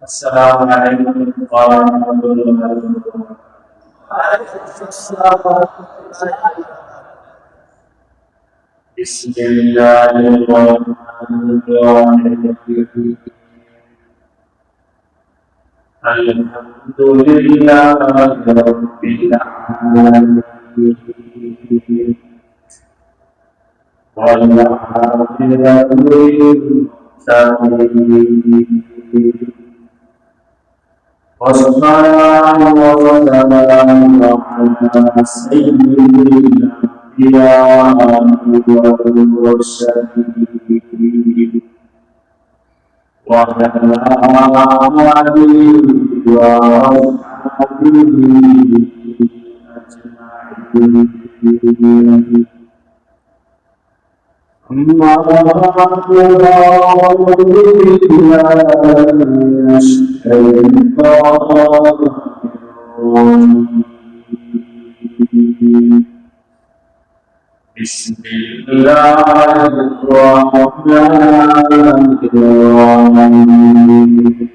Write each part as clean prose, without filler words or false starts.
السلام عليكم ورحمة الله وبركاته. بسم الله الرحمن الرحيم. الحمد لله رب العالمين والعاقبة للمتقين والصلاة والسلام على سيد الأنبياء والمرسلين وعلى آله وأصحابه أجمعين. أما بعد فأعوذ بالله من الشيطان الرجيم. بسم الله الرحمن الرحيم.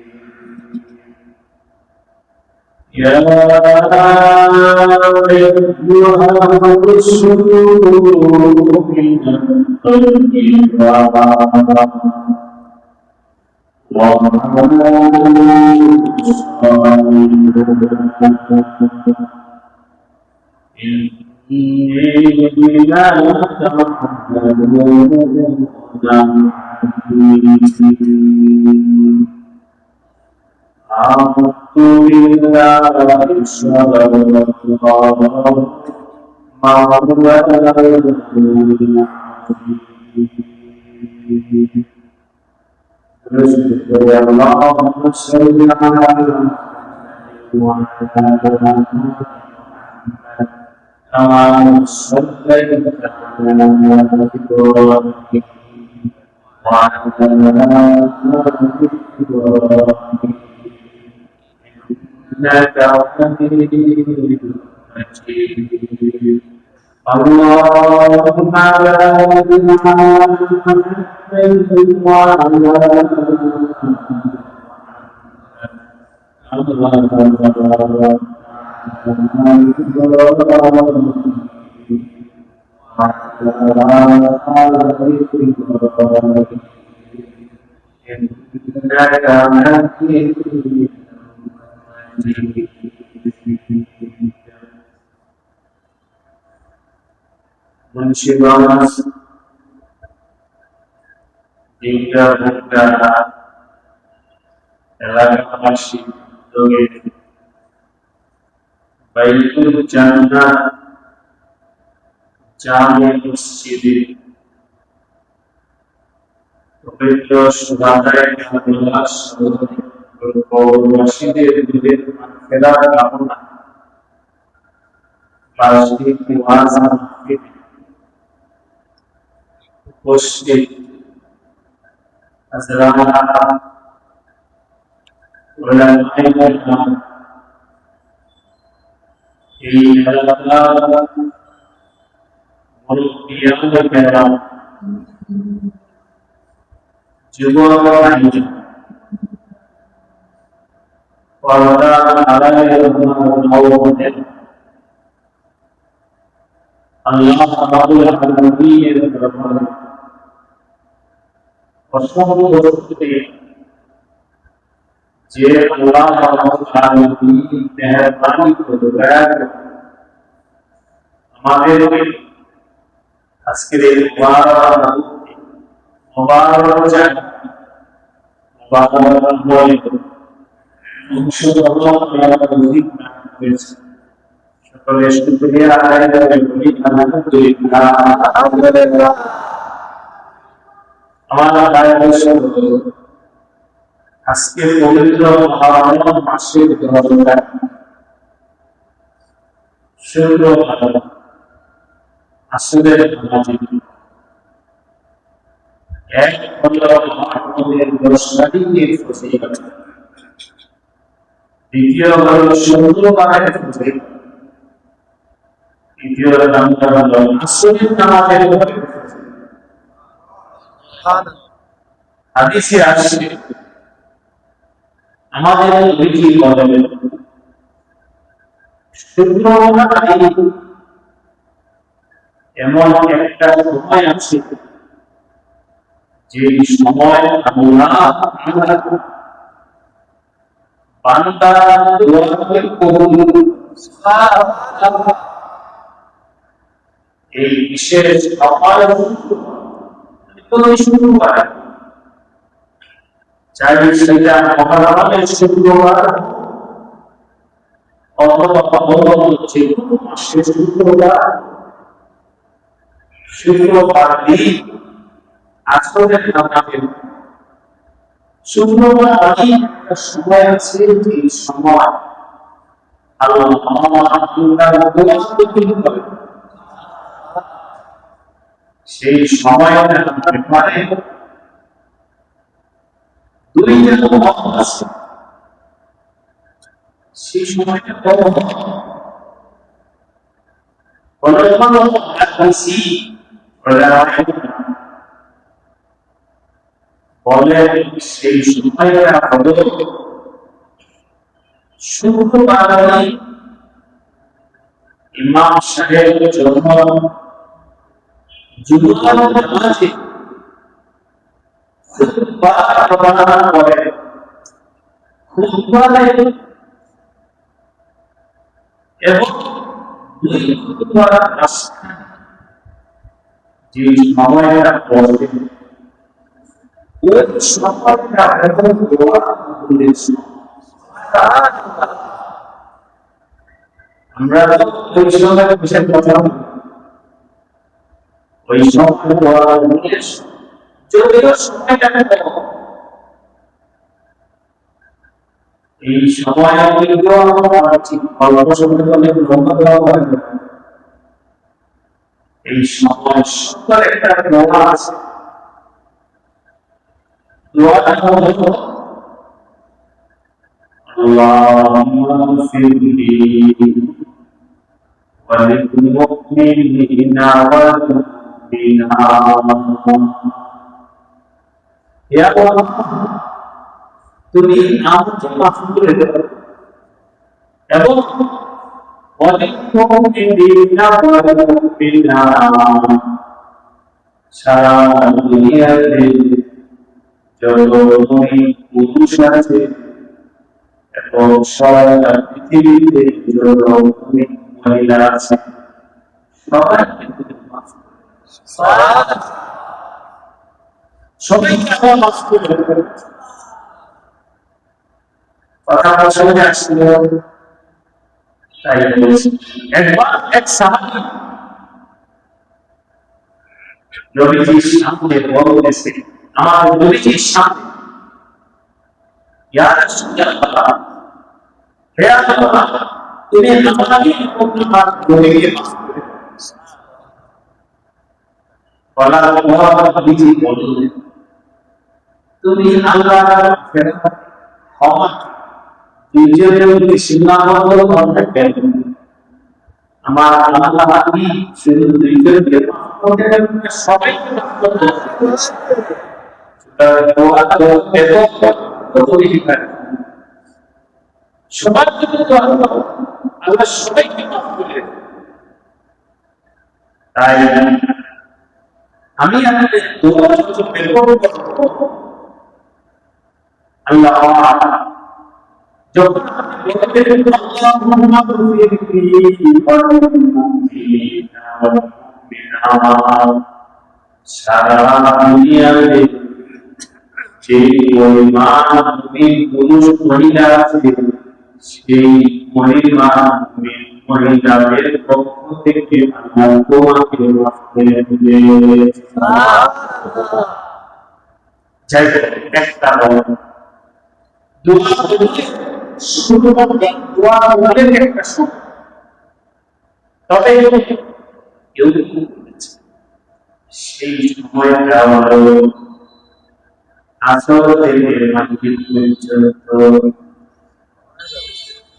يا أيها الرسل كلوا من الطيبات واعملوا الصالحات إني بما تعملون عليم. أعوذ بالله السميع اللهم صل على كما صليت على إبراهيم وعلى إبراهيم إنك حميد مجيد. اللهم بارك على محمد وعلى Mensyibas hingga negara dalam masjid Tauhid Baitul Jannah Jami Masjid পবিত্র সুবাদায় আল্লাহ মসজিদের দিকে ফেরার কামনা মসজিদ ওয়াজ উপস্থিত হাজরাত উলামায়ে কেরাম এই এলাকার মুরব্বিয়ানে কেরাম যুবক ভাইরা পর্দা আড়ালে নওয়াজের আল্লাহ রাব্বুল আলামিনের দরবারে অসংখ্য বস্তুতে যে আল্লাহ রাব্বুল আলামিন মেহেরবানি করে দয়া করে আমাদেরকে আজকের এই মুবারক জায়গা মুবারক ময় অংশগ্রহণ করার তৌফিক দান করেছেন। সকলে শুকরিয়া আদায় করে বলি আলহামদুলিল্লাহ। আলহামদুলিল্লাহ। আমার আজকে পবিত্র মহরম মাসের দরজা শুরু হলো আসরের নামাজে এক হলো মহরমের 10 তারিখের ফজিলত, দ্বিতীয় হলো শুক্রবারের ফজিলত, তৃতীয় নামটা হলো আসরের নামাজের ফজিলত। হাদিসে আসছে আমাদের নবীজি বলেন শুক্রবার এমন একটা সময় আছে যে সময় আল্লাহ বান্দার দোয়াকে কবুল সুবহানাল্লাহ। এই বিশেষ সময় শুক্রবার, চাই সেটা মহারমের শুক্রবার অথবা যে কোনো মাসের শুক্রবার, শুক্রবার দিন আসরের নামাজে শুক্রবার দিন একটা সময় আছে, যে সময় আল্লাহ সেই সময়টা ব্যাপারে দুইটা মত আছে। সেই সময়টা বলে সেই সময়টা হলো শুক্রবার ইমাম সাহেবের জন্য জুমার নামাজে খুতবা প্রদান করে। খুতবা এবং দুই খুতবার মাঝখানে যে সময়টা পড়বে ওই সময়টা এখন দোয়া বলেছি। আমরা তো ওই সময় বসে কথা ওই সময় দোয়া বলেছি, যদিও সময়টা এই সময় অল্প সময় অনেক লম্বা দেওয়া হয়। এই সময় সুন্দর একটা দোয়া আছে, দোয়াটা হলো আল্লাহুম্মা ফিরলি ওয়া লিল মুমিনিনা ওয়াল মুমিনাত। ইয়া আল্লাহ, তুমি আমাকে মাফ করে দাও এবং অনেক মুমিনিনা ওয়াল মুমিনাত, সারা দুনিয়াতে যত পুরুষ আছে এবং সারা পৃথিবীতে যত মহিলা আছে সবাইকে মাফ করে, সবাইকে মাফ করে দেবে। কথা বলতে আসছিল, তাই বলছি। একবার এক সাহাবী নবীজির সামনে বলতেছে, আমার নবীজির সামনে, ইয়া রাসূলুল্লাহ, হে আল্লাহ, তুমি আমাকে তোমার নবীকে মাফ করে দাও। বলার পর নবীজি বললেন, তুমি আল্লাহর ক্ষমা নিজের সীমাবদ্ধ করবেন। আমার আল্লাহ আপনি শুধু দুইজনকে মাফ করে দেবেন, সবাইকে মাফ করে দেবেন। সবার জন্য আল্লাহ সবাইকে মাফ করে দেবেন। তাই আমি আপনাদের দোয়া আল্লাহ যখন আল্লাহুম্মা ফিরলি ওয়াল মুমিনিনা ওয়াল মুমিনাত, সারা দুনিয়াতে যে পরিমাণ মুমিন পুরুষ মহিলা আছে সেই পরিমাণ মুমিন মহিলাদের পক্ষ থেকে আল্লাহ তোমাকে মাফ করে দেবে। সুবহানাল্লাহ। যাই একটা দোয়া বলতে শুধুমাত্র দোয়া বলে একটা শব্দ, তবে কেউ বলেছে সেই সময়টা হলো আসর থেকে মাগরিব পর্যন্ত।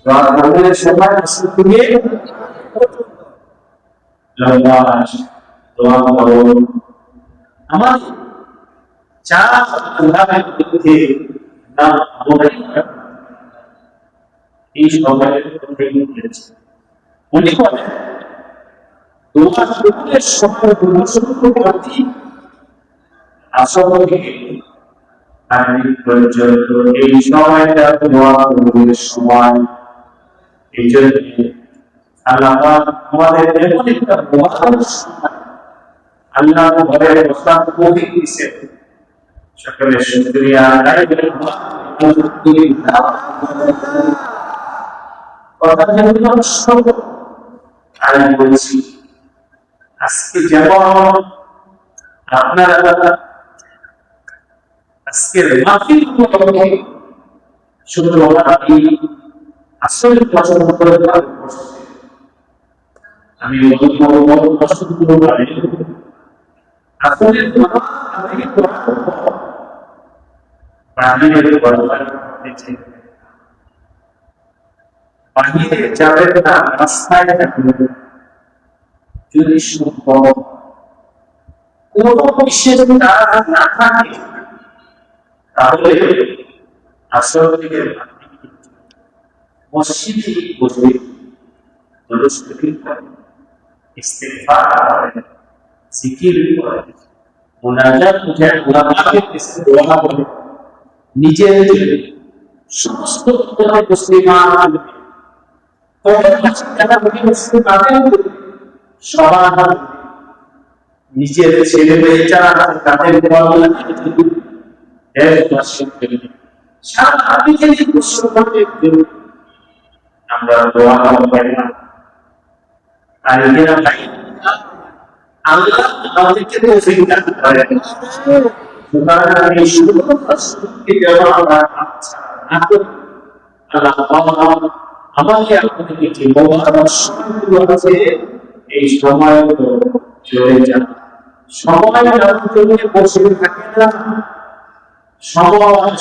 দোয়া বলার সময় আসর থেকে লম্বা দোয়া করো। আমার চার আল্লাহর মধ্যে নাম আমরাই এই সময়ের কথাই বলেছে। উনি বলেন দোয়া শুরুর সময় দোয়া শুরু করতে আসর থেকে মাগরিব পর্যন্ত এই সময়টা দোয়া কবুলের সময়। এই জন্য আল্লাহ আমাদের এমন একটা দোয়ার সময় আল্লাহ ঘরে বসার তৌফিক দিয়েছেন। সকলে শুকরিয়া আদায় করে আলহামদুলিল্লাহ। কথা যেগুলো সব আমি বলছি, আজকে যেমন আপনারা আজকের মাহফিল উপলক্ষে শুক্রবার আসলে পছন্দ করে আমি পছন্দ করে আসলে বাহিরে যাবেন না, রাস্তায় থাকবেন। যদি সম্ভব কোন বিশেষ কাজ না থাকে তাহলে আসর থেকে মসজিদে বসে দরুদ করেন, ইস্তিগফার করেন, জিকির করেন, মুনাজাত করেন, উলামাদের কাছে দোয়া করেন। নিজের সমস্ত মুসলিমান সবার নিজের ছেলে মেয়ে যারা তাদের আমরা দোয়া করি না। আর এরা ভাই আল্লাহ আমাদেরকে তৌফিক দান করেন। সুতরাং আমি শুরু করতে আমরা আল্লাহ আমাকে আপনাদেরকে যে মোবারক সময়গুলো আছে এই সময় চলে যান। সময় জন্য বসে থাকে না, সময়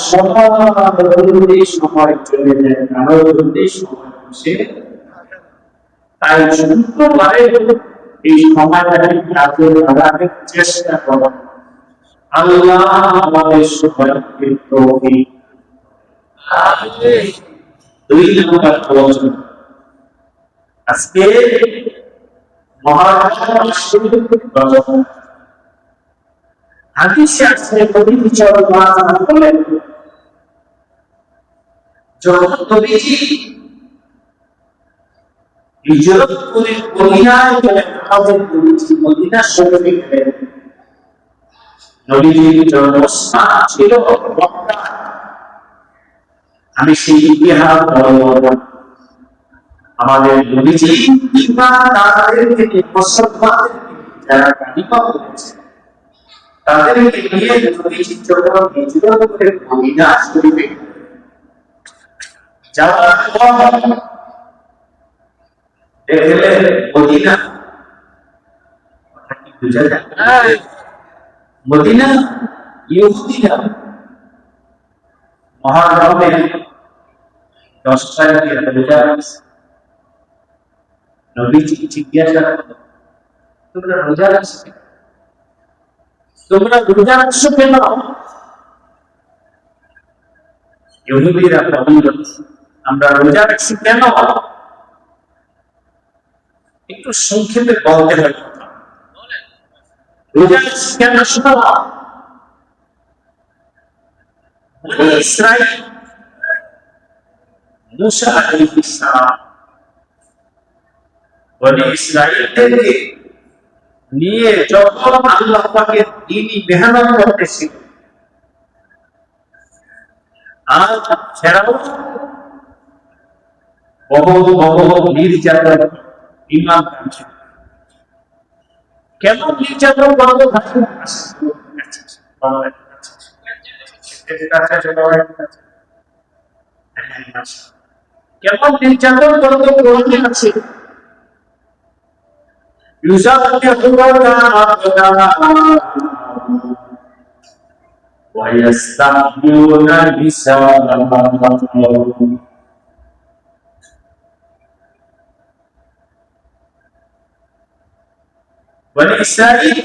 সময় চলে যায়, আরো জলদি সময় বসে। তাই শুক্রবারে এই সময়টাকে কাজে লাগানোর চেষ্টা করো। আল্লাহ আমাদের সবাইকে তৌফিক আমিন। দুই নম্বর আলোচনা আজকে মহারম হাদিসে আছে নবী সাল্লাল্লাহু আলাইহি ওয়াসাল্লাম বলেন যখন নবীজি হিজরত করে মদিনায় গেলেন, হযরত নবীজি মদিনা শরীফে গেলেন। নবীজির জন্মস্থান ছিল মক্কা। আমি সেই ইতিহাস বলবো। আমাদের নবীজি ইমানদারদেরকে মুসলমানদেরকে যারা কালিমা পড়েছে তাদেরকে নিয়ে নবীজি যখন হিজরত করে মদিনা শরীফে যাওয়ার পর দেখলেন মদিনা কি বুঝা যায়? মদিনা ইহুদিরা মহরমে 10 তারিখে রোজা রাখছে। নবীজি জিজ্ঞাসা করলেন তোমরা রোজা রাখছো কেন? তোমরা রোজা রাখছো কেন? ইহুদিরা বলল আমরা রোজা রাখছি কেন? একটু সংক্ষেপে বলতে হয় কথা। রোজা রাখছি কেন শোনো। বনি ইসরাইল মুসা আলাইহিস সালাম বনি ইসরাইলদেরকে নিয়ে যখন আল্লাহ পাকের দ্বীনি মেহনত করতেছিল, আর ফেরাউন বহু নির্যাতন ইমান কাছে কেমন নির্যাতন করতো কেমন নির্যাতন করতো কোরআনে আছে। ويستحيون نساءهم বনি ইসরাইল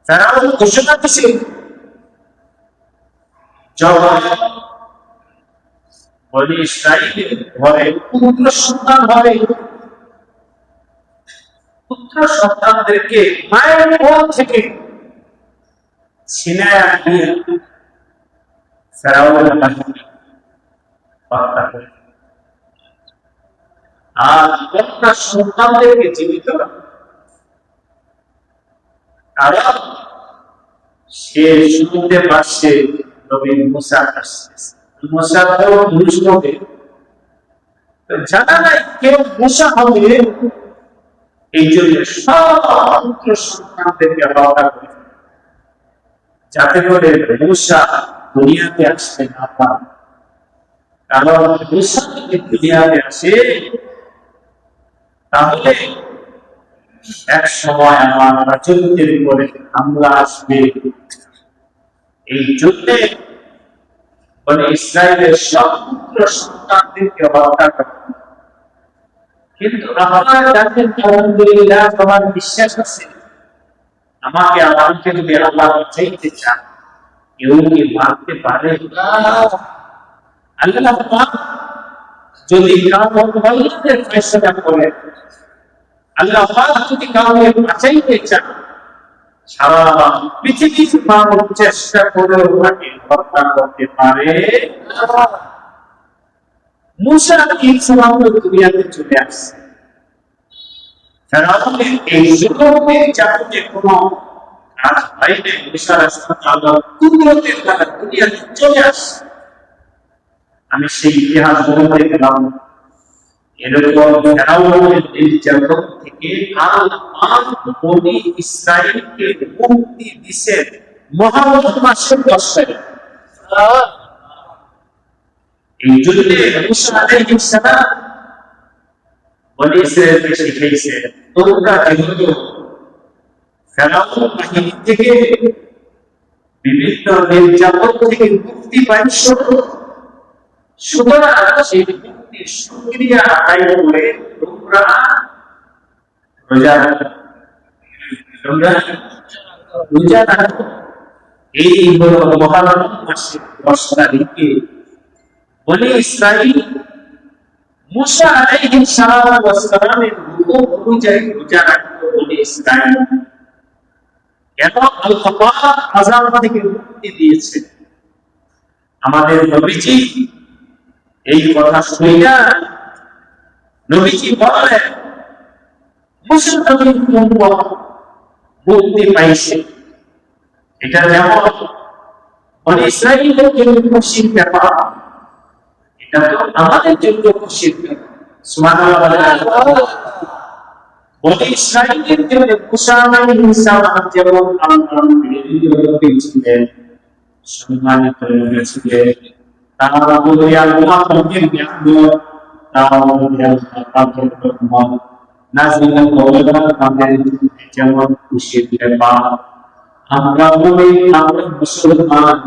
ফেরাউন ঘোষণা দিয়েছিল যখন বনি ইসরাইলের ঘরে পুত্র সন্তান হবে, পুত্র সন্তানদেরকে মায়ের কোল থেকে ছিনায় নিয়ে ফেরাউনের বাহিনী হত্যা করে, আর কন্যা সন্তানদেরকে জীবিত রাখে। কারণ সে শুনতে পারছে নবী মুসা আসতেছে। মুসা তো পুরুষ হবে, জানা নাই কেউ মুসা হবে, এই জন্য সব পুত্র সন্তানদেরকে হত্যা করে, যাতে করে মুসা দুনিয়াতে আসতে না পারে। কারণ মুসা যদি দুনিয়াতে আসে তাহলে এক সময় আমার রাজত্বের উপরে হামলা আসবে। এই যুদ্ধে বনি ইসরায়েলের সব পুত্র সন্তানদেরকে হত্যা করে। কিন্তু আপনারা জানেন, আলহামদুলিল্লাহ, তোমার বিশ্বাস আছে, আমাকে আমাকে যদি আল্লাহ চাইতে চান, কেউ কি মারতে পারে? আল্লাহ পাক যদি কাউকে ভালোভাবে ফয়সালা করে, আল্লাহ পাক যদি কাউকে বাঁচাইতে চান, সারা পৃথিবীর মানুষ চেষ্টা করেও তাকে হত্যা করতে পারে। মুসা আলাইহিসসালাম দুনিয়াতে চলে আসছে, ফেরাউনের এই জুলুমের জাদুতে কোনো কাজ হয়নি। মুসা আলাইহিসসালাম আল্লাহর কুদরতের দ্বারা দুনিয়াতে চলে আসছে। আমি সেই ইতিহাস বলতে গেলাম, এরকম ফেরাউনের নির্যাতন থেকে আল্লাহ পাক বনি ইসরাইলকে মুক্তি দিয়েছেন মুহররম মাসের 10 তারিখ। এই যুদ্ধে মুসা আলাইহিস সালাম বনি ইসরাইলকে শিখিয়েছে, তোমরা যেহেতু ফেরাউন বাহিনী থেকে বিভিন্ন নির্যাতন থেকে মুক্তি পাইছো, সুতরাং সেই মুক্তির শুকরিয়া আদায় করে তোমরা রোজা রাখো। এই হলো মুহররম মাসের 10 তারিখে বনি ইসরাইল মুসা আলাইহিস সালামের হুকুম অনুযায়ী রোজা রাখতো। বনি ইসরাইল কেন আল্লাহ পাক আযাব থেকে মুক্তি দিয়েছে। আমাদের নবীজি এই কথা শুনে নবীজি বলেন, মুসলমানের উম্মত মুক্তি পাইছে। এটা যেমন বনি ইসরাইলের জন্য খুশির ব্যাপার, এটা তো আমাদের জন্য খুশির ব্যাপার। সুবহানাল্লাহ। বনি ইসরাইলের জন্য মুসা আলাইহিস সালাম যেমন আল্লাহর নবী ছিলেন, সম্মানিত নবী ছিলেন, তারা বলে আল্লাহ পাকের নিয়ামত, তারা বলে আল্লাহ পাকের রহমত নাযিল করা আমাদের যেমন খুশির ব্যাপার। আমরা বলি আমরা মুসলমান,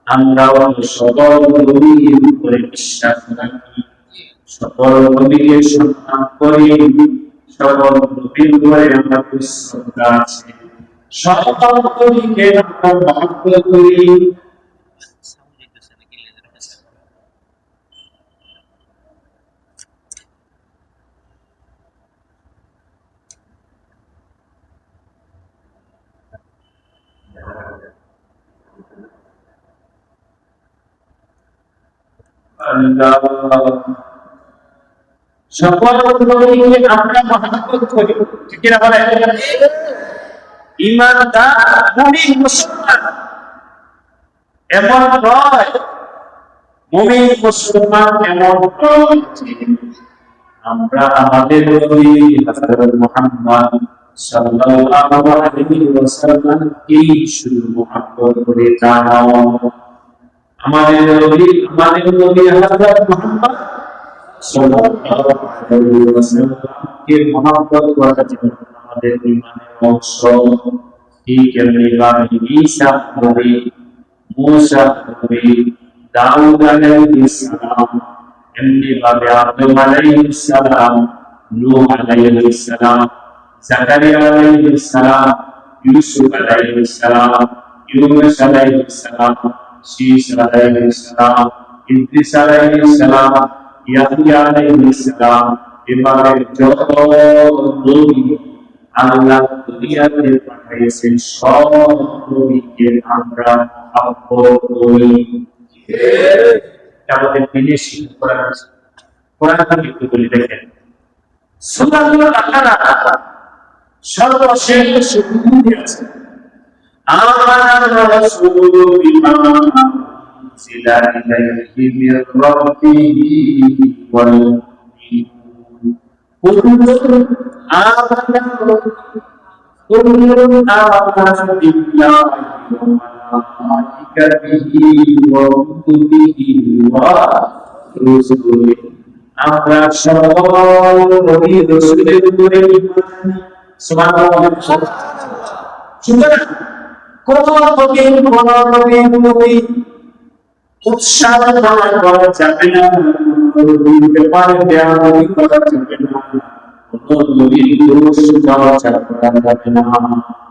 আমরাও সকল নবীর উপরে বিশ্বাস রাখি, সকল নবীকে সম্মান করি, সকল নবীর উপরে আমাদের শ্রদ্ধা আছে, সকল নবীকে আমরা মহব্বত করি। সকল নবীকে আমরা মহব্বত করি, ঠিক না বলেন? ঈমানদার মুমিন মুসলমান এমন নয়, মুমিন মুসলমান এমন নয়। আমরা আমাদের নবী হযরত মুহাম্মদ সাল্লাল্লাহু আলাইহি ওয়াসাল্লামকে শুধু মহব্বত করে জানো। আমাদের নবী হযরত মুহাম্মদ সাল্লাল্লাহু আলাইহি ওয়াসাল্লামকে মহব্বত করা আমাদের ঈমানের অংশ। ঠিক এমনিভাবে ঈসা নবী, মূসা নবী, দাউদ আলাইহিস সালাম, এমনিভাবে আদম আলাইহিস সালাম, নূহ আলাইহিস সালাম, জাকারিয়া আলাইহিস সালাম, ইউসুফ আলাইহিস সালাম, ইউনূস আলাইহিস সালাম, শীস আলাইহিস সালাম, ইদ্রিস আলাইহিস সালাম, ইয়াহইয়া আলাইহিস সালাম, এবারে যত নবী আল্লাহ দুনিয়াতে পাঠিয়েছেন সব নবীকে আমরা করি। আমাদের দিনে শিক্ষা কোরআন একটু বলি দেখেন, সূরাতুল বাকারা সর্বশেষ শুরুতে আছে আমানার রাসূলু বিমা উনজিলা ইলাইহি মির রাব্বিহি ওয়াল কুল্লুন আমানা বিল্লাহি ওয়া মালাইকাতিহি ওয়া কুতুবিহি ওয়া রুসুলিহি। আমরা সকল নবী রাসূলের উপরে ঈমান আনি। সুবহানাল্লাহ। সুতরাং কোন নবী উৎসাহ করা যাবে না, নবীর ব্যাপারে দেওয়ানি করা যাবে না, কোন নবীর দোষ চর্চা করা যাবে না,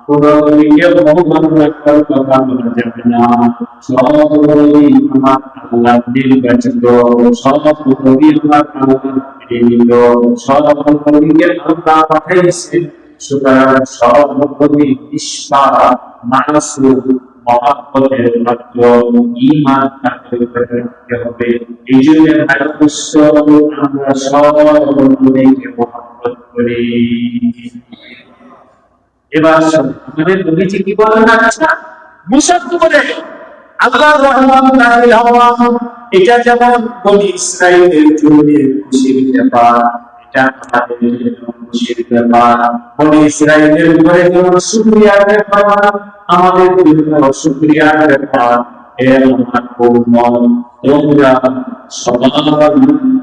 কোন নবীকে অবমাননা করার কথা বলা যাবে না। সব নবী আমার আল্লাহ নির্বাচিত, সব নবী আমার আল্লাহ প্রেরিত, সব নবীকে আল্লাহ পাঠিয়েছেন। সুতরাং সব নবী নিষ্পাপ মাসুম মহব্বতের পাত্র, ঈমান রাখতে হবে। এই জন্য ভারতবর্ষ আমরা সব নবীকে মহব্বত করি। এবার আমাদের নবীজি কি বলেন? আচ্ছা মুসাফ করে আল্লাহর রহমত নাযিল হওয়া, এটা যেমন বনি ইসরাঈলের জন্য খুশির ব্যাপার, এটা আমাদের জন্য খুশির ব্যাপার। বনি ইসরাঈলের উপরে যেমন শুকরিয়ার ব্যাপার, আমাদের জন্য শুকরিয়ার ব্যাপার। এর আমার কৌমল, তোমরা সবার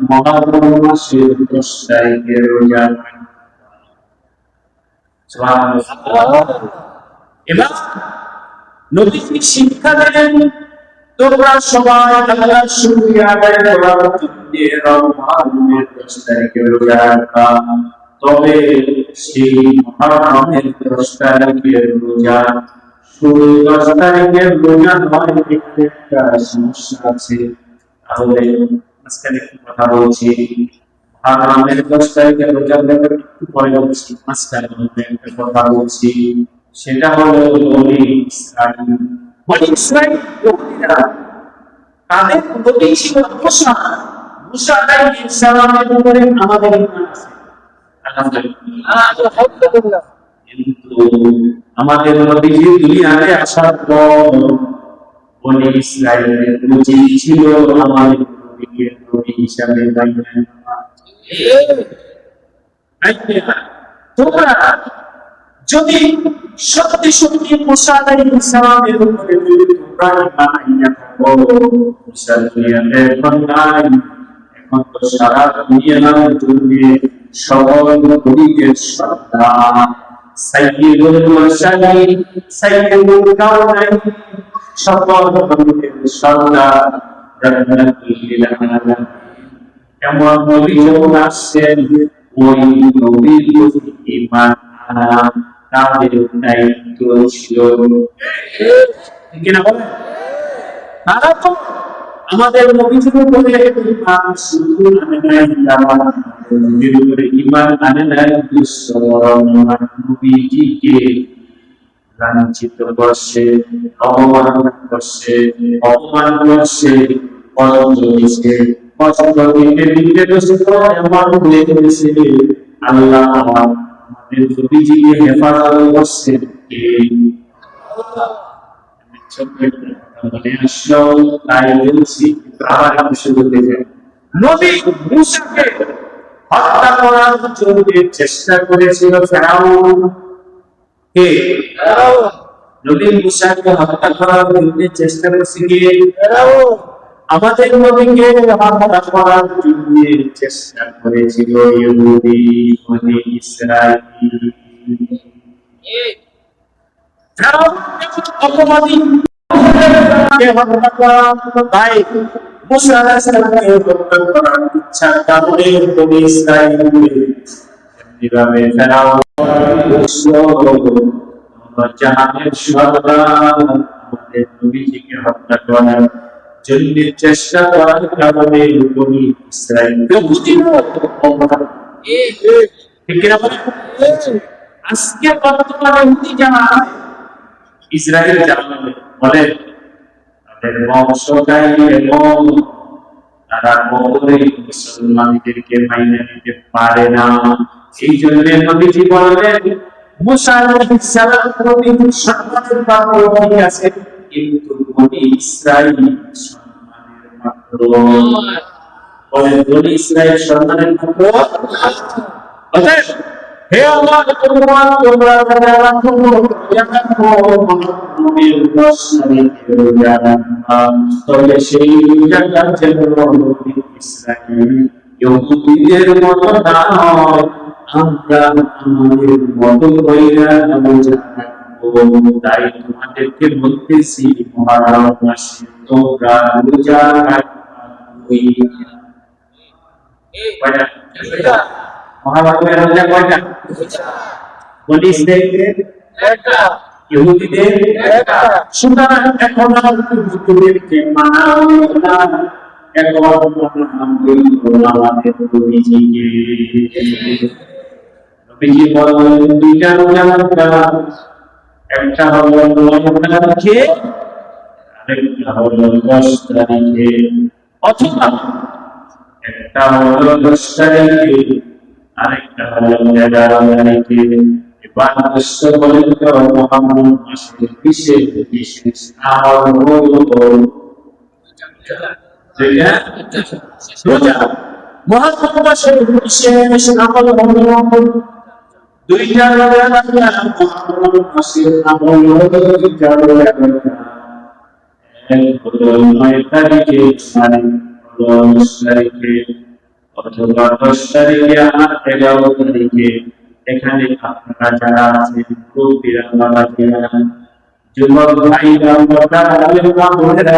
মহারম মাসের 10 তারিখে রোজা রাখবে। এবার নবীজি শিক্ষা দেন, তোমরা সবাই আল্লাহর শুকরিয়া আদায় করার জন্য রমজানের 10 তারিখে রোজা রাখবা। তবে সেই মহরমের 10 তারিখের রোজা শুধু 10 তারিখের রোজা নয়, একটা সমস্যা আছে। তাহলে আজকে একটু কথা বলছি, মহরমের 10 তারিখের রোজার ব্যাপারে একটু পরে বলছি। আজকে একটা কথা বলছি, সেটা হলো বনি ইসরাঈল। বনি ইসরাঈল তাদের নবী ছিল মুসা। মুসা আলাইহিস সালামের উপরে আমাদের ঈমান আছে, আলহামদুলিল্লাহ। কিন্তু আমাদের নবীজি দুনিয়াতে আসার পর বনি ইসরাঈলের উচিত ছিল আমাদের নবীকে নবী হিসাবে দায়িত্ব নেওয়া। তোমরা যদি সত্যি সত্যি মুসা আলাইহিস সালামের উপরে যদি তোমরা ঈমান আনিয়া থাকো, মুসা দুনিয়াতে এখন নাই, এখন তো সারা দুনিয়ার জন্য সকল নবীকে সর্দার, সাইয়্যিদুল মুরসালিন, সাইয়্যিদুল কাওনাইন, সকল নবীদের সর্দার, রাহমাতুল লিল আলামিন। এমন নবী যখন আসছেন, ওই নবীর প্রতি ঈমান আনা তাদের দায়িত্ব ছিল। কিনা বলেন? তারা তো আমাদের নবীজির উপরে ঈমান শুধু আনে নাই, নবীর উপরে ঈমান আনে নাই, নবীজিকে লাঞ্ছিত করছে, অবমাননা করছে, অপমান করছে, কষ্ট দিচ্ছে, কষ্ট দিতে দিতে এমন হয়ে গেছে আল্লাহ আমাদের নবীজিকে হেফাজত করছেন কে? মনে আসলো, তাই বলছি। আবার আমি শুরু থেকে নবী মূসাকে হত্যা করার জন্য চেষ্টা করেছিল ফেরাউন। কে? ফেরাউন। নবী মূসাকে হত্যা করার জন্য চেষ্টা করেছে কে? ফেরাউন। আমাদের নবীকে হত্যা করার জন্য চেষ্টা করেছিল ইহুদি, বনি ইসরাঈল। ফেরাউন অপবাদী হত্যা করা, তাই মুসা আলাইহিস সালামকে হত্যা করার ইচ্ছা কারণে বনি ইসরাঈলকে এভাবে ফেরাউন জাহানের সর্দার আমাদের নবীজিকে হত্যা করার জন্য চেষ্টা করার কারণে বনি ইসরাইল আজকে বর্তমানে ইহুদি যারা ইসরায়েল যারা বলে তাদের বংশটাই এবং তারা কখনোই মুসলমানদেরকে মাইনে নিতে পারে না। এই জন্য নবীজি বললেন মুসা আলাইহিস সালাম প্রতি সম্মানের পাত্র ঠিক আছে, কিন্তু বনি ইসরাইল সম্মানের পাত্র। বলেন বনি ইসরাইল সম্মানের পাত্র। অতএব হে আল্লাহ তোমরা যারা রাখো নবীর দর্শনীকে তবে সেই জায়গা যেন বনি ইসরাইল ইহুদিদের মতো না হয়, আমরা আমাদের মতো কইরা রোজা রাখবো। তাই তোমাদেরকে বলতেছি মুহররম মাসে তোমরা রোজা রাখবে। কয়টা মহাভারতের রোজা কয়টা? বনি ইসরাইলের একটা, ইহুদিদের একটা। সুতরাং এখন ইহুদিদেরকে মানাও না, এখন আমাদের নবীজিকে। নবীজি বলেন দুইটা রোজা রাখবা, একটা হলো 9 তারিখে, আরেকটা হলো 10 তারিখে, অথবা একটা হলো 10 তারিখে, আরেকটা হলো 11 তারিখে। এবার বিশ্ব বলেন তো মুহাম্মদ মাসের বিশেষ বিশেষ আমল হলো রোজা। মুহাম্মদ মাসের বিশেষ বিশেষ আমল হলো দুইটা রোজা রাখা। মুহাম্মদ মাসের আমল হলো দুইটা রোজা রাখা, এক হলো 9 তারিখে, আরেক হলো 10 তারিখে, অথবা 10 তারিখে আর 11 তারিখে। এখানে আপনারা যারা আছেন প্রবীরা বাবাজিরা, যুবক ভাইরা, বোনেরা,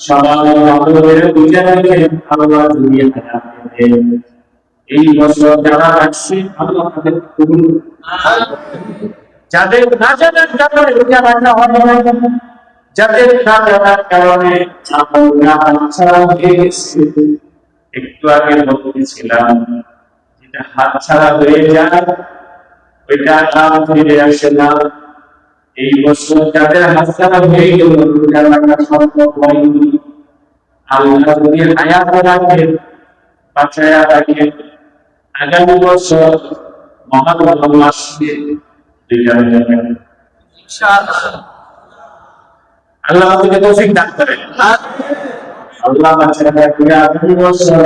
সবাই আমাদের বুঝে রাখেন আল্লাহ দুনিয়া হায়াতে এই বছর যারা রাখছে আল্লাহ তাদের কবুল। যাদের না জানার কারণে রোজা রাখা হয় না, যাদের না জানার কারণে ছাড়া হয়ে গেছে, একটু আগে বলতেছিলাম যেটা হাত ছাড়া হয়ে যায় ওইটা আর ফিরে আসে না। এই বছর যাদের হাত ছাড়া হয়ে গেল রোজা রাখা সম্ভব হয়নি, আল্লাহ যদি হায়াত রাখে, বাঁচায়া রাখে, আগামী বছর মহারম মাসে রোজা রাখবেন ইনশাআল্লাহ। আল্লাহ আমাদেরকে তৌফিক দান করেন। আল্লাহ বাঁচায়া রাখলে আগামী বছর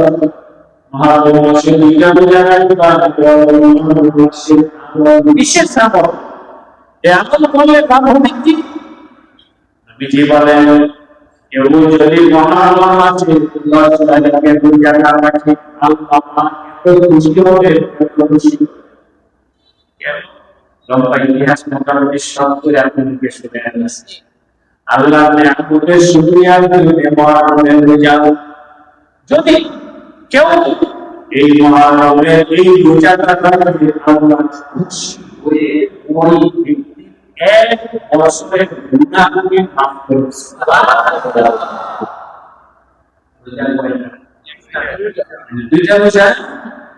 মহারম মাসে রোজা রাখবেন বিশেষ আমল। এই আমল করলে ভালো হবে কি? নবীজি বলেন কেউ যদি মহারম মাসে 10 তারিখে রোজা না রাখে আল্লাহ এত খুশি হবে, এত খুশি। লম্বা ইতিহাস মোটামুটি সব করে আপনাদেরকে শুনে আসছি। আল্লাহ আপনাদের শুকরিয়া দিলে মহারমের রোজা যদি কেউ এই মহারমের এই রোজাটা রাখে আল্লাহ খুশি হয়ে ওই ব্যক্তি এক বছরের গুনাহকে মাফ করে দুইটা রোজা,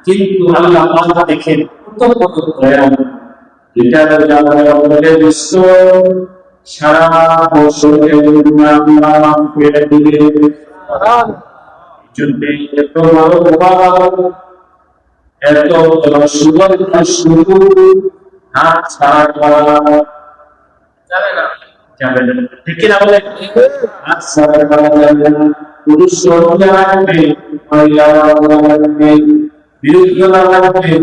কিন্তু আল্লাহ পাক দেখেন কত কত দয়ালু। দুইটা রোজা বলে বিশ্ব সারা বছরের গুনাহ মাফ করে দিবে। এত বড় মুবারক, এত বড় সুবর্ণ শুরু হাত ছাড়া করা যাবে না, যাবে না, ঠিক না? বলে হাত ছাড়া করা যাবে না। পুরুষ রোজা রাখবে, মহিলারা রোজা রাখবে, বিরোধীরা রাখবে,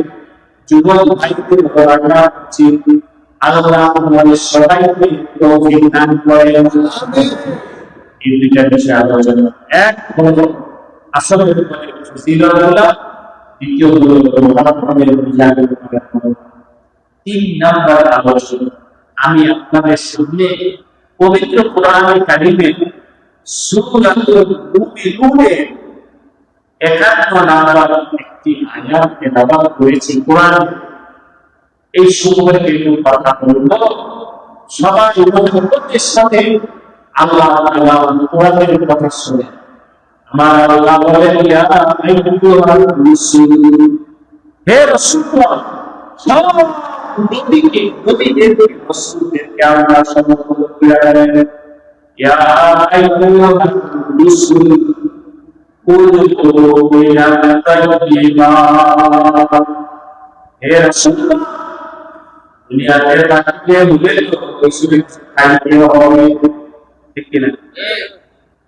যুবক ভাইদের রাখা উচিত। আল্লাহ আমাদের সবাইকে তৌফিক দান করেন। এই দুইটা বিষয়ে আলোচনা, এক হলো আসলের ফজিলতগুলো, দ্বিতীয় হলো মহারমের রোজাগুলো। 3 নাম্বার আলোচনা আমি আপনাদের সামনে পবিত্র কোরআনুল কারীমের সূরাতুল মুমিনুনের 51 নাম্বার একটি আয়াত তেলাওয়াত করেছি। কোরআন এই সম্পর্কে একটু কথা বলবো। সবাই মহব্বতের সাথে আল্লাহ তাআলা কোরআনের কথা শুনে আমার আল্লাহ বলেন ইয়া আইয়ুহার রাসূল, হে রাসূলুল্লাহ, সব নবীদেরকে রাসূলদেরকে আমরা সম্বোধন করেন ইয়া আইয়ুহার রাসূল কুলু মিনাত তাইয়্যিবাত। হে রাসূলুল্লাহ, দুনিয়াতে তাকিয়ে ভুলে কিছু খাইতে হবে, ঠিক কিনা?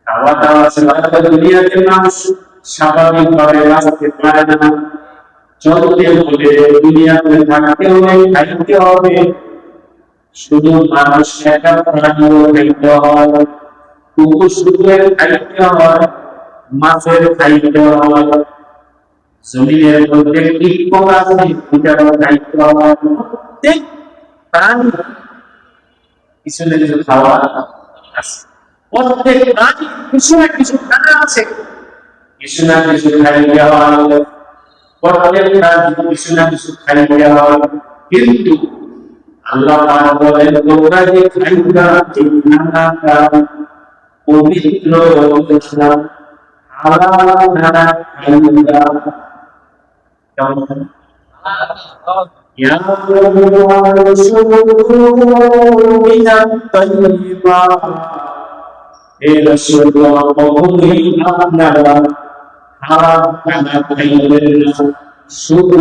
খাওয়া দাওয়া ছাড়া তো দুনিয়াতে মানুষ স্বাভাবিকভাবে বাঁচতে পারে না। চলতে হলে দুনিয়াতে থাকতে হলে খাইতে হবে। শুধু মানুষ একা প্রাণীও খাইতে হয়, কুকুর শুকুরের খাইতে হয়, মাছের খাইতে হয়, জমিনের মধ্যে কীটপতঙ্গ আছে ওটারও খাইতে হয়। প্রত্যেক প্রাণী কিছু না কিছু খাওয়া আছে, প্রত্যেক প্রাণী কিছু না কিছু খানা আছে, কিছু না কিছু খাইতে হয়, প্রত্যেক প্রাণী কিছু না কিছু খাইতে হয়। কিন্তু আল্লাহ তাআলা বলেন তোমরা যে খাইবা এই খানাটা পবিত্র না, হালাল খানা খাইবা। কেমন? ইয়া আইয়ুহার রাসূল মিনাত তাইয়্যিবাত। হে রাসূলুল্লাহ, কখনোই আপনারা হারাম খানা খাইবেন না, শুধু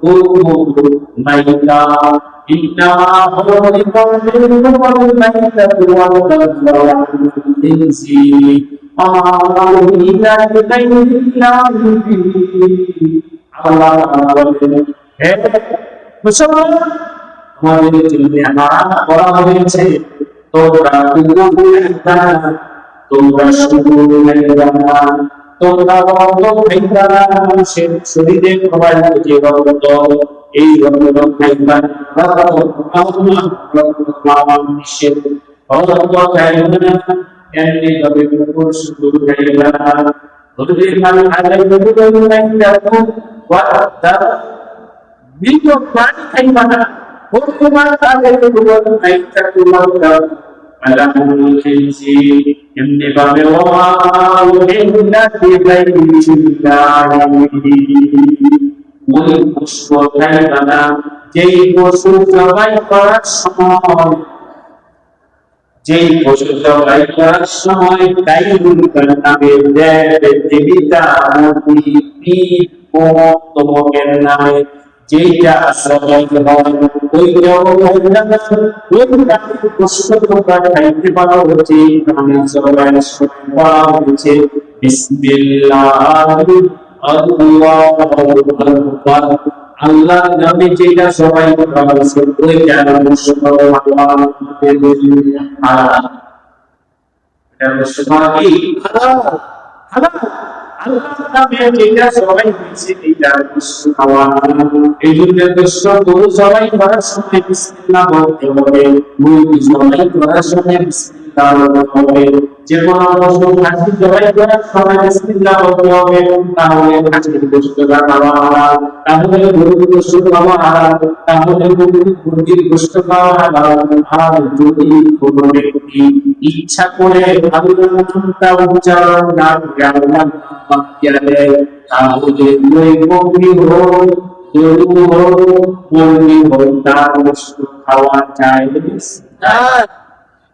কুকুর, মাইতা, ইন্নামা হুরিমা আলাইকুমুল মাইতাতু ওয়াদ দামু ওয়াল খিনজির ওয়া মা উহিল্লা লিগাইরিল্লাহি বিহি। আল্লাহ বলেন, হে মুসলমান, তোমাদের জন্য হারাম করা হয়েছে তোমরা কুকুর খাইবা না, তোমরা শুকুর খাইবা না, তোমরা রক্ত খাইবা না, মানুষের শরীরে প্রবাহিত যে রক্ত, এই রক্ত খাইবা না, রক্ত খাইবা না, এমনি ভাবে কুকুর শুকুর খাইবা না। মৃত প্রাণী খাইবা না, এমনি ভাবে ওই পশু খাইবা না যেই পশু জবাই করার সময়, যেই পশু জবাই করার সময় গায়রুল নামে দেবতা মূর্তি তোমাদের নামে যেটা জবাই হয় ওইটাও খাইবা না। ওই পশু তোমরা খাইতে পারো যে নামে জবাই করা হয়েছে বিসমিল্লাহ আল্লাহু আকবার, আল্লাহর নামে যেটা সবাই করা হয়েছে ওইটা হালাল। এটা মুসলমানই হালাল, হালাল আল্লাহর নামে যেটা সবাই হয়েছে এটা মুসলমান। এই জন্য দোষ সবাই করার সময় বিসমিল্লাহ বলতে হবে, মুরগি সবাই করার সময় বিসমিল্লাহ বলতে হবে, যে কোনো পশু হাসি জবাই করার সময় বিসমিল্লাহ বলতে হবে, তাহলে হাসির গোশত খাওয়া হালাল, তাহলে গরুর গোশত খাওয়া হালাল, তাহলে মুরগির গোশত খাওয়া হালাল। আর যদি কোনো ব্যক্তি ইচ্ছা করে আল্লাহর নামটা উচ্চারণ না করে আল্লাহর নাম বাদ দেয়, তাহলে ওই বকরি হোক, গরু হোক, মুরগি হোক, তার গোশত খাওয়া জায়েজ না।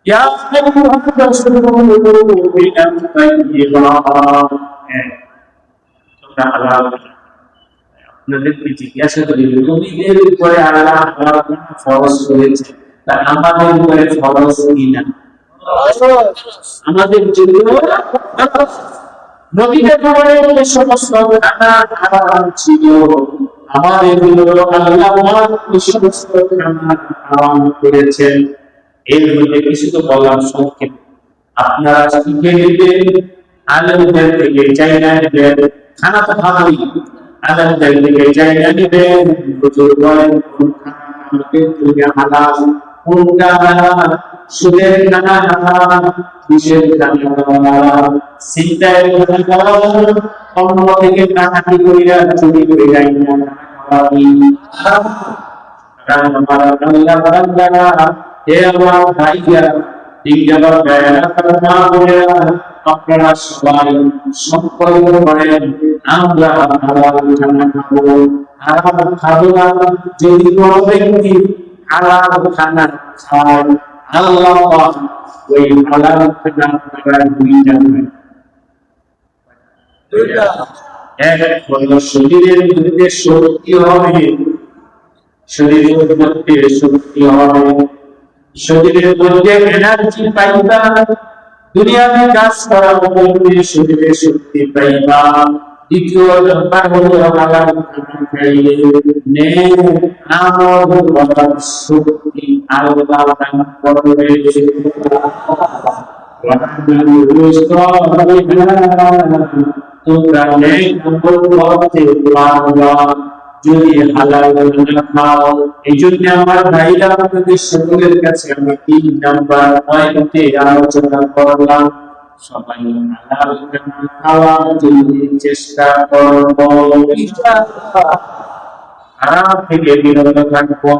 ইয়া আইয়ুহার রাসূল মিনাত তাইয়্যিবাত। তোমরা হালাল। আপনাদেরকে জিজ্ঞাসা করি, নবীদের উপরে আল্লাহ ফরজ করেছে, তা আমাদের উপরে ফরজ কিনা? আমাদের জন্য নবীদের উপরে যে সমস্ত খানা হারাম ছিল, আমাদের জন্য আল্লাহ ওই সমস্ত খানা হারাম করেছেন। এর মধ্যে কিছু তো বলার সংক্ষেপ, আপনারা শিখে নেবেন, আলেমদের থেকে চাইনা নেবেন, খানা তো ভালোই, আলেমদের থেকে চাইনা নেবেন, প্রচুর বলেন কোন খানা আমাদের জন্য হালাল, কোনটা হারাম, সুদের খানা হারাম, ঘুষের খানা হারাম, ছিনতাইয়ের খানা হারাম, অন্য থেকে ডাকাতি কইরা চুরি করে যাইনা হারাম। কারণ আমার আল্লাহ বান্দারা, হে আমার ভাইরা, জিজ্ঞাসা করেন আপনারা সবাই সংকল্প করেন আমরা হালাল খানা খাবো। হারাম খাবো না। যদি কোনো ব্যক্তি হালাল খানা খায় আল্লাহ ওই হালাল খানা খাবার দুইটা এক হলো শরীরের মধ্যে শক্তি হবে, শরীরের মধ্যে শক্তি হবে, শরীরের মধ্যে এনার্জি পাইবা, দুনিয়াতে কাজ করার মধ্যে শরীরে শক্তি পাইবা। দ্বিতীয় নাম্বার হলো হালাল খানা খাইলে নেক আমল করার শক্তি আল্লাহ দান করবে। তোমরা নেক আমল করতে পারবা যদি হালাল খানা খাও। এই জন্য আমার ভাইরা আপনাদের সকলের কাছে আমি 3 নাম্বার পয়েন্টে আলোচনা করলাম। সবাই হালাল খানা খাওয়ার জন্য চেষ্টা করব, হারাম থেকে বিরত থাকবো।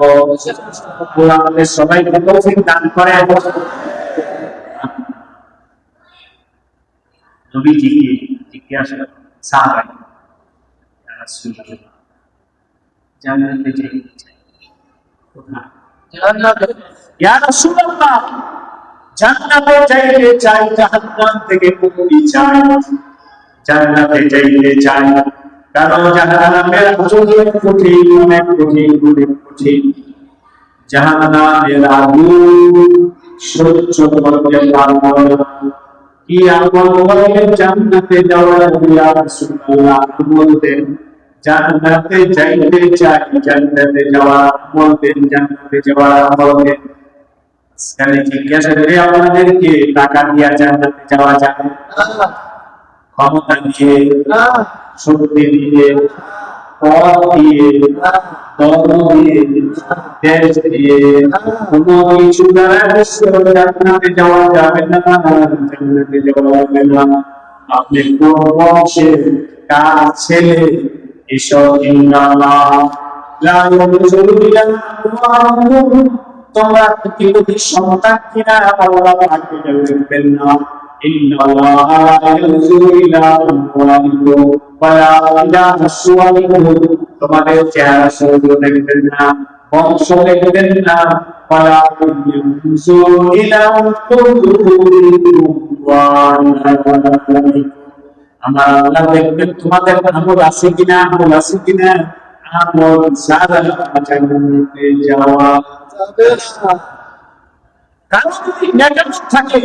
আল্লাহ আমাদের সবাইকে তৌফিক দান করেন। নবীজিকে জিজ্ঞাসা সাহাবাই, ইয়া রাসূলুল্লাহ জান্নাতে যেতে চাই, কোথায়? জান্নাতে। ইয়া রাসূলুল্লাহ জান্নাতে যাইতে চাই, জাহান্নাম থেকে মুক্তি চাই। জান্নাতে যাইতে চাই কারণ জাহান্নামের আগুন কঠিন, অনেক কঠিন, অনেক কঠিন। জাহান্নামের আগুন সহ্য করতে পারবো না। কি আমল করলে জান্নাতে যাওয়া যাবে? ইয়া রাসূলুল্লাহ বলতেন জান্নাতে যাইতে চাই, জান্নাতে যাওয়ার আমল দেন, জান্নাতে যাওয়ার আমল দেন। আজকাল জিজ্ঞাসা করে আপনাদেরকে টাকা দিয়া জান্নাতে যাওয়া যাবে? ক্ষমতা দিয়ে, শক্তি দিয়ে, পদ দিয়ে, ধর্ম দিয়ে, দেশ দিয়ে, কোনো কিছু দ্বারা জান্নাতে যাওয়া যাবে না, জান্নাতে যাওয়া যাবে না। আপনি কোন বংশের কার ছেলে এসব তোমরা প্রতিপতি সন্তান কিনা আল্লাহ পাকে দেখবেন না। তোমাদের চেহারা শরীর দেখবেন না, বংশ দেখবেন না। আমার আল্লাহ দেখবেন তোমাদের আমল আছে কিনা, আমল আছে কিনা। আমল সারা জান্নাতে যাওয়া যাবে না। কারণ যদি নেগেটিভ থাকে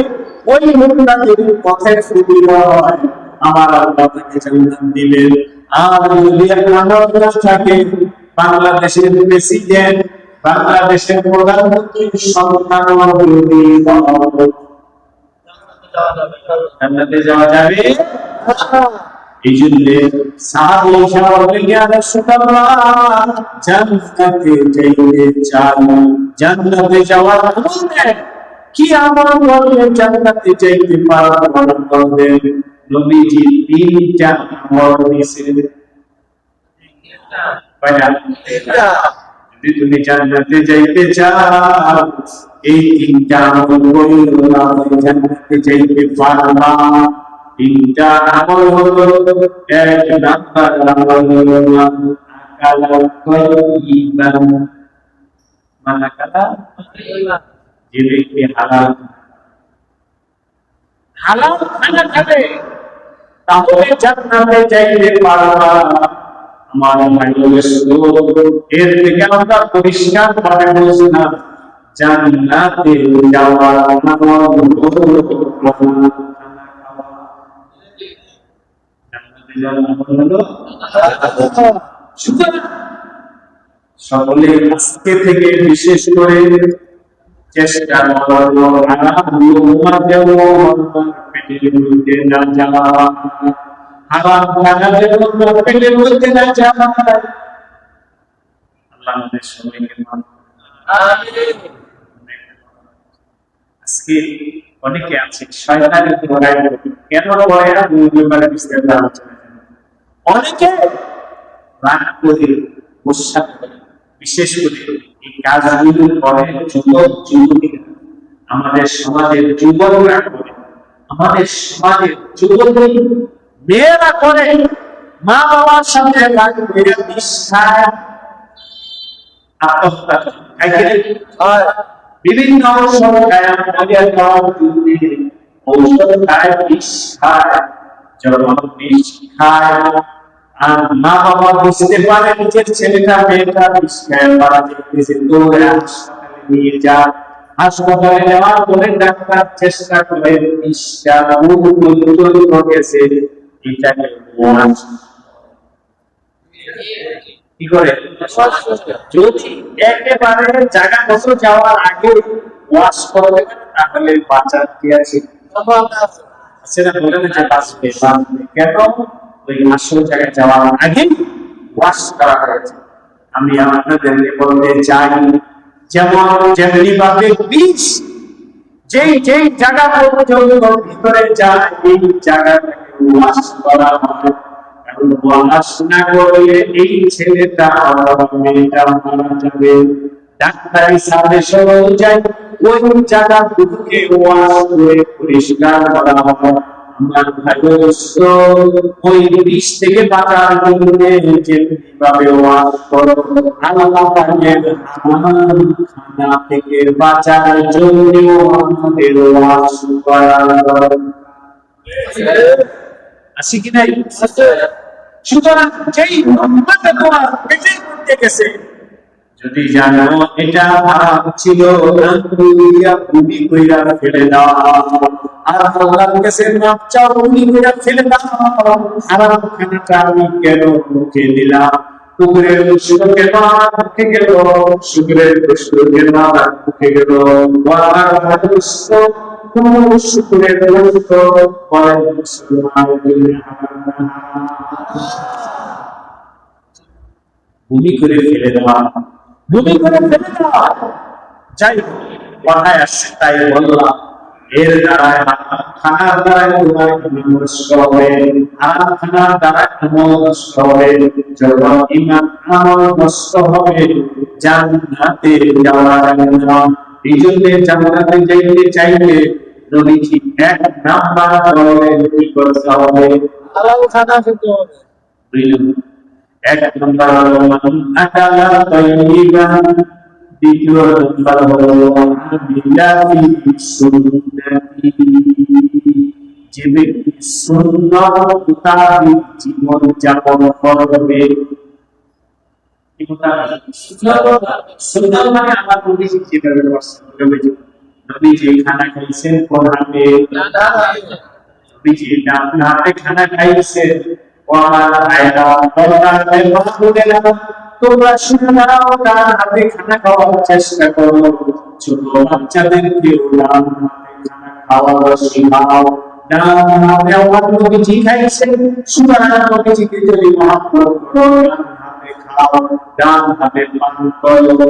ওই লোকটা যদি পথে ফিরে হয় আমার আল্লাহ তাকে জান্নাত দিবেন। আর যদি একটা থাকে বাংলাদেশের প্রেসিডেন্ট, বাংলাদেশের প্রধানমন্ত্রীর সন্তান যদি জান্নাতে যাওয়া যাবে। এই জন্য সাহাবী বললেন ইয়া রাসূলুল্লাহ জান্নাতে যাইতে চাই, জান্নাতে যাওয়ার আমল দেন। কি আমল করলে জান্নাতে যাইতে পারবো? বলেন নবীজি 3টা আমল দিয়েছেন। যদি তুমি জান্নাতে যাইতে চাও এই 3টা আমল করলে জান্নাতে যাইতে পারবা। 3টা আমল হলো, 1 নাম্বার আমল হলো আকালা তাইয়িবান। মানাকালা তাইয়িবান, যে ব্যক্তি হালাল খানা খাবে তাহলে জান্নাতে যাইতে পারবা। আমার এর থেকে আমরা পরিষ্কার ভাবে বুঝলাম জান্নাতে যাওয়ার সকলে আজকে থেকে বিশেষ করে চেষ্টা করবো পেটের মধ্যে না যাওয়া, হারাম খানা পেটের মধ্যে না যাওয়া। আল্লাহ আমাদের সবাইকে মাফ করুন। আজকে অনেকে আছে শয়তানের ধরায় কেন পড়ে না ব্যাপারে বিস্তারিত আলোচনা। অনেকে রাগ করে গোসা করে, বিশেষ করে এই কাজগুলো করে যুবক যুবতীরা আমাদের সমাজের যুবকরা করে, আমাদের সমাজের যুবতী মেয়েরা করে, মা বাবার সাথে লাগবে নিষ্ঠায় আত্মহত্যা করে। বিভিন্ন ঔষধ খায়, ঔষধ খায়, বিষ খায়। যখন বিষ খায় আর মা বাবা বুঝতে পারে নিজের ছেলেটা মেয়েটা বিষ খায়, মারা যেতেছে, দৌড়ে হাসপাতালে নিয়ে যায়। হাসপাতালে নেওয়ার পরে ডাক্তার চেষ্টা করে বিষটা পর্যন্ত গেছে, এটাকে কি করে যদি একেবারে জায়গা মতো যাওয়ার আগে ওয়াশ করবে তাহলে বাঁচার কি আছে? সেটা বলে যে বাঁচবে বাঁচবে কেন? ওই আসল জায়গায় যাওয়ার আগে ওয়াশ করা হয়েছে। আমি আপনাদেরকে বলতে চাই, যেমন যেমনি ভাবে বীজ যেই যেই জায়গা পর্যন্ত ভিতরে যায় এই জায়গাটাকে ওয়াশ করা হয়। ওয়াশ না করলে এই ছেলেটা মেয়েটা মারা যাবে। ডাক্তারি সাজেশন অনুযায়ী ওই জায়গাগুলোকে ওয়াশ করে পরিষ্কার করা হয়। আমার ভাই দোস্ত, ওই বিষ থেকে বাঁচার জন্য যেভাবে ওয়াশ করো, আল্লাহ পাকের হারাম খানা থেকে বাঁচার জন্য আমাদের ওয়াশ করা দরকার। আছে কি নাই? সুতরাং যেই উম্মতে তোমার পেটের মধ্যে গেছে, যদি জানো এটা হারাম ছিল, ভূমি কইরা ফেলে দাও। আর আল্লাহর কাছে মাপ চাও, ভূমি কইরা ফেলে দাও। হারাম খানাটা আমি কেন মুখে দিলাম? কুকুরের গোশত কেন আমার মুখে গেল? শুকরের গোশত কেন আমার মুখে গেল? আমার ভালোবাসত শুকরের গোশত করেন মুসলমানের জন্য ভূমি করে ফেলে দেওয়া, ভূমি করে ফেলে দেওয়া। যাই কথায় আসছে তাই বললাম, এর দ্বারায় খানার দ্বারাই তোমার ইমান নষ্ট হবে, আর খানার দ্বারা আমল নষ্ট হবে। যখন ইমান আমল নষ্ট হবে জান্নাতে যাওয়া যাবে না। এই জন্য জান্নাতে যাইতে চাইলে নবীজি এক নাম্বার বলেন কি করতে হবে? হালাল খানা খেতে হবে। এক নাম্বার হলো আকালা তাইয়িবান, দ্বিতীয় নাম্বার হলো বিলাহি সুন্নতি, যে ব্যক্তি সুন্নাত মোতাবেক জীবন যাপন করবে। সুন্নাত মানে আমার নবীজি যেভাবে করছেন, নবীজি খানা খাইছেন কোন হাতে? নবীজি ডান হাতে খানা খাইছেন। তোমরা শুনে নাও, ডান হাতে খানা খাওয়ার চেষ্টা করো। ছোট বাচ্চাদেরকেও ডান হাতে খানা খাওয়ানো শেখাও। ডান হাতে আমার নবীজি খাইছেন, সুতরাং নবীজিকে যদি মহব্বত করো, ডান হাতে খাও, ডান হাতে পান করো।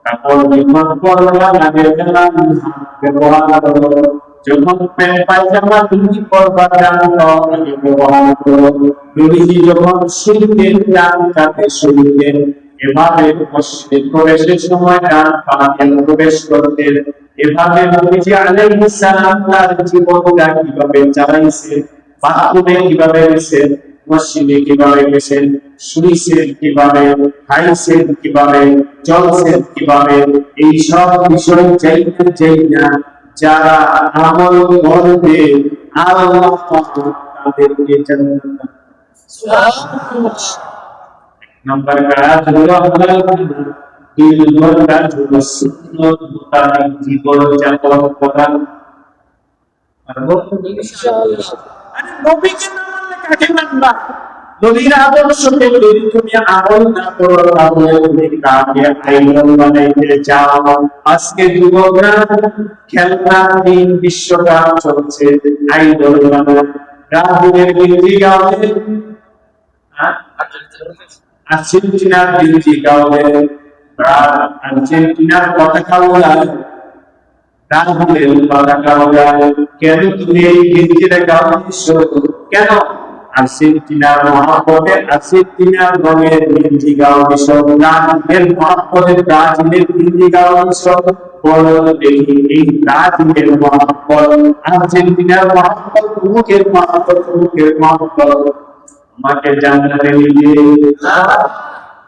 তারপর যখন পড়া লাগে ডান হাত ব্যবহার করো। যখন প্যান্ট পায়জামা তুমি পরবা ডান হাত ব্যবহার করো। নবীজি যখন শুনতেন ডান হাতে শুনতেন, এভাবে মসজিদে প্রবেশের সময় ডান পা দিয়ে প্রবেশ করতেন। এভাবে নবীজি আলাইহিস সালাম তার জীবনটা কিভাবে চালাইছেন, বাথরুমে কিভাবে গেছেন, মসজিদে কিভাবে গেছেন, শুইছেন কিভাবে, খাইছেন কিভাবে, চলছেন কিভাবে, এই সব বিষয় চাইতে চাই না যারা আমল করবে আল্লাহ তাদেরকে জান্নাত। সুবহানাল্লাহ। নাম্বার কাজ হলো হালাল খানা, দুই নম্বর কাজ হলো সুন্নাত মোতাবেক জীবন যাপন করা। পারবো ইনশাআল্লাহ। আরে নবীকে না মানলে কাকে মানবা? নবীর আদর্শকে যদি তুমি আমল না করো তাহলে তুমি কাকে আইডল বানাইতে চাও? আজকে যুবকরা খেলনার দিন, বিশ্বকাপ চলছে, আইডল বানায় ব্রাজিলের গির্জি গাওয়ে, আর্জেন্টিনার গির্জি গাওয়ে, আর্জেন্টিনার পতাকা ওড়ায়, ব্রাজিলের পতাকা ওড়ায়। কেন তুমি এই গির্জিটা গাওয়াচ্ছো? কেন? আর্জেন্টিনার মহাপদে আর্জেন্টিনার রঙের গির্জি গাওয়া বিষয়, ব্রাজিলের মহাপদে ব্রাজিলের গির্জি গাওয়া বিষয়। বলো দেখি এই ব্রাজিলের মহাব্বত, আর্জেন্টিনার মহাব্বত, মুখের মহাব্বত, মুখের মহাব্বত আমাকে জান্নাতে নিয়ে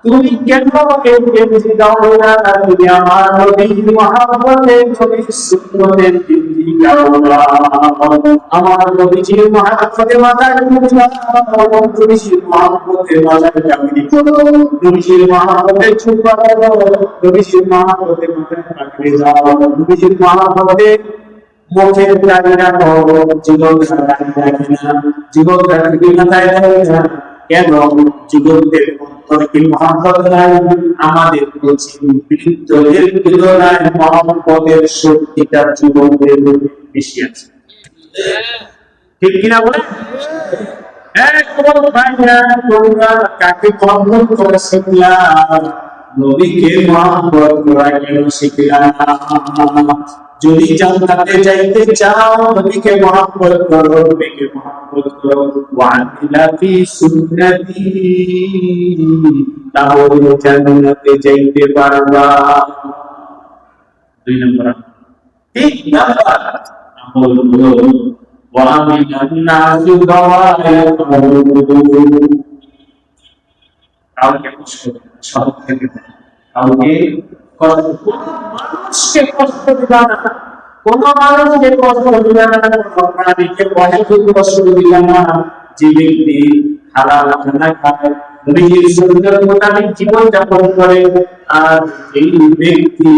তুমি কেন গেঞ্জি দাও না, তুমি আমার নবীর মহাব্বতের ছবি সুন্নতের গেঞ্জি দাও না, আমার নবীর মহাব্বতে মাথায় নবীর মহাব্বতে মাথায় জামিনি করো, নবীর মহাব্বতে চুপা করো, নবীর মহাব্বতে মাথায় পাকড়ে যাও, নবীর মহাব্বতে মুখের দাড়ি রাখো, জীবন দাড়ি রাখে না, জীবন দাড়ি মাথায় রাখে না, কেন জীবনদের অন্তরে মহাব্বত নাই, আমাদের বৃদ্ধদের তুলনায় মহাব্বতের শক্তিটা জীবনের বেশি আছে, ঠিক কিনা বলে? তোমরা কাকে কখন করে শিখলাম, নবীকে মহাব্বত করা কেন শিখলাম? যদি জান্নাতে যাইতে চাও নবীকে মহব্বত করো, নবীকে মহব্বত করো, ওয়ান্তিলা ফি সুন্নতি, তাহলে জান্নাতে যাইতে পারবা। 2 নম্বর। 3 নম্বর আমল হলো ওয়া মিনান নাসি গাওয়ায়াতুন, কাউকে কষ্ট সব থেকে কাউকে মানুষকে কষ্ট দিবা না, কোন মানুষকে কষ্ট দিবা না, কোন প্রাণীকে কষ্ট দিবা না। যে ব্যক্তি হালাল খানা খায়, নবীর সুন্নাত মোতাবেক জীবন যাপন করে, আর এই ব্যক্তি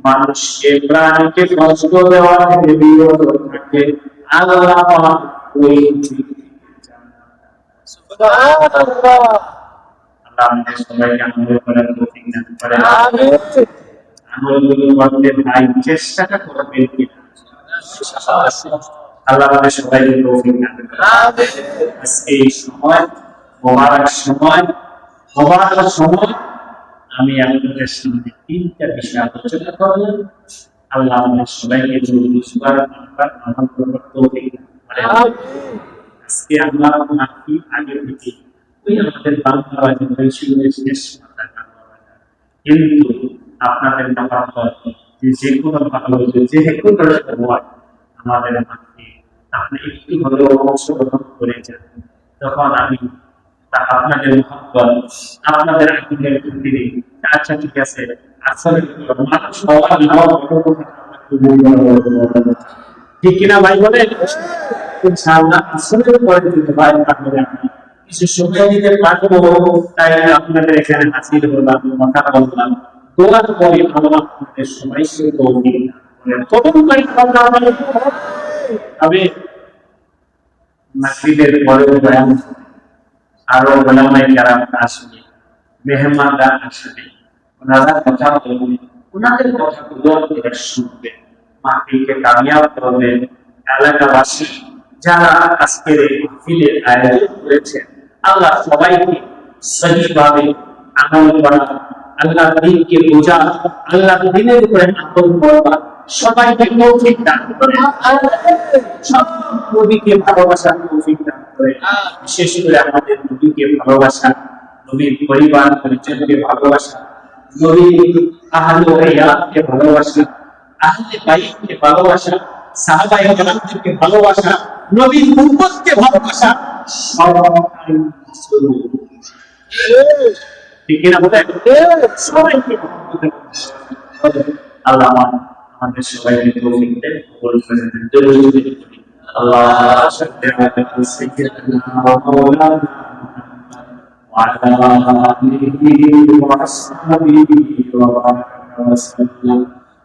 মানুষকে প্রাণীকে কষ্ট দেওয়া থেকে বিরত থাকে, আল্লাহ ওই সুবহানাল্লাহ। আমাদের সবাইকে আমল করার তৌফিক দান করেন, আমিন। আমলগুলো করতে ভাই চেষ্টাটা করবেন কিনা, আল্লাহ আমাদের সবাইকে তৌফিক দান করেন, আমিন। আজকে এই সময় মোবারক সময়, মোবারক সময় আমি আপনাদের সামনে 3টা বিষয় আলোচনা করলাম। আল্লাহ আমাদের সবাইকে বুঝবার আমল করার তৌফিক দান করেন, আমিন। আজকে আমরা নাকি আগে থেকে ওই আমাদের বাংলা বাজার হয়েছিল শেষ মাথা, কিন্তু আপনাদের যে কোনো ভালো যে কোনো সময় আমাদের মাকে আপনি একটু হলেও অংশগ্রহণ করে যান, তখন আমি আপনাদের মহব্বত, আপনাদের আগ্রহের দিদি, আচ্ছা ঠিক আছে, আসলে মানুষ হওয়ার ঠিক কিনা ভাই বলে ইনশাআল্লাহ আসলে পরে দিতে ভাই আপনাদের আমি কিছু সময় দিতে পারবো, তাই আপনাদের এখানে হাজির হলাম, কথা বললাম, দোয়া করি আল্লাহ আপনাদের সবাইকে তৌফিক দান করেন, কবুল করেন। তবে মাগরিবের পরে বয়ান আরো ওলামায়ে কেরাম আসবে, মেহমানরা আসবে, ওনারা কথা বলবেন, ওনাদের কথাগুলো আপনারা শুনবেন, মাহফিলকে কামিয়াব করবেন। এলাকাবাসী যারা আজকের এই মাহফিলের আয়োজন করেছেন, আল্লাহ সবাইকে সঠিকভাবে আমল করা, আল্লাহর দ্বীনকে বোঝা, আল্লাহর দ্বীনের উপরে আমল করা সবাইকে তৌফিক দান করেন, সব নবীকে ভালোবাসার তৌফিক দান করেন। বিশেষ করে আমাদের নবীকে ভালোবাসা, নবীর পরিবার পরিজনকে ভালোবাসা, নবীর আহলে বাইতকে ভালোবাসা, আহলে বাইতকে ভালোবাসা, সাহাবায়ে কেরামকে ভালোবাসা, নবীর উম্মতকে ভালোবাসা, ঠিক কিনা বলেন? সবাইকে আল্লাহ আমাদের সবাইকে তৌফিক দেন, কবুল করে নেন। আল্লাহ সাল্লাল্লাহু আলাইহি وعلى آله وأصحابه وسلم.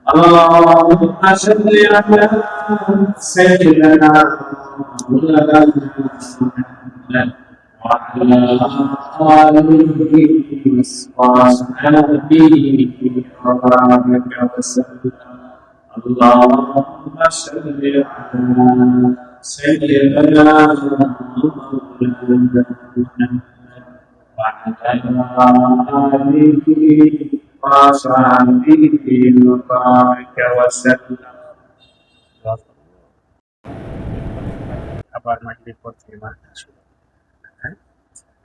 اللهم صل على سيدنا مولانا محمد وعلى آله وصحبه وبارك وسلم. اللهم صل على سيدنا مولانا محمد وعلى آله وصحبه وبارك وسلم. আবার মাগরিব পর থেকে